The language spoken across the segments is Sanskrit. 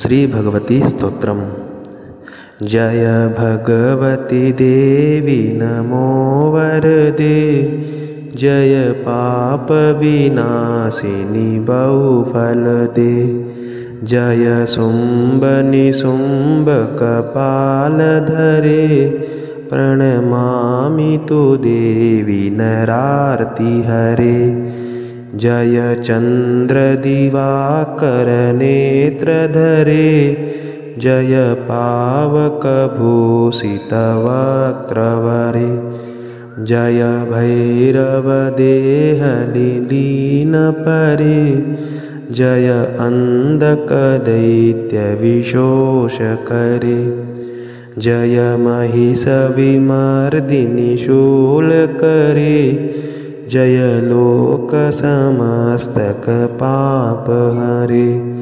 श्री भगवती स्तोत्रम्। जय भगवती देवी नमो वरदे, जय पाप विनाशिनी बहुफलदे, जय शुंभ निशुंभ कपालधरे, प्रणमामि तु देवी नरार्ति हरे। जय चंद्र दिवाकर नेत्रधरे, जय पावक भूषित वक्त्रवरे, जय भैरव देह लीन परे, जय अंधक दैत्य विशोष करे, जय महिष विमर्दिनी शूल करे, जय लोक समस्तक पाप हरे,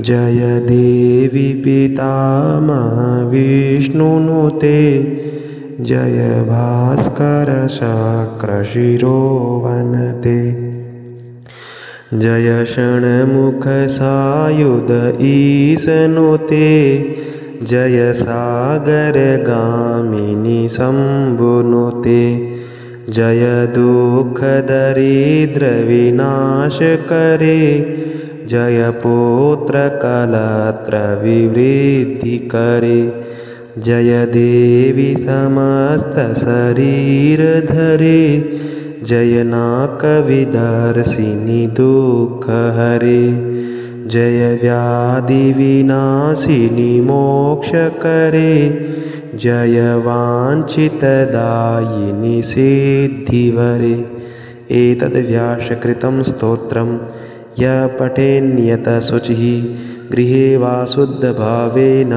जय देवी पितामह विष्णुनुते, जय भास्कर शक्र शिरोवनते, जय षण्मुख सायुध ईशनुते, जय सागर गामिनी शंभुनुते, जय दुख दरिद्र विनाश करे, जय पुत्र कलत्र विवृद्धि करे, जय देवी समस्त शरीर धरे, जय नाक विदर्शिनी दुख हरे, जय व्याधि विनाशिनी मोक्ष करे, जय वाञ्छितदायिनी सिद्धिवरे। एतद्व्यासकृतं स्तोत्रं यः पठेन्यत शुचिः गृहे वा शुद्धभावेन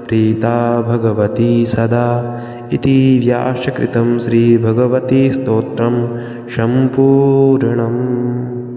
प्रीता भगवती सदा। इति व्यासकृतं श्रीभगवती स्तोत्रं सम्पूर्णम्।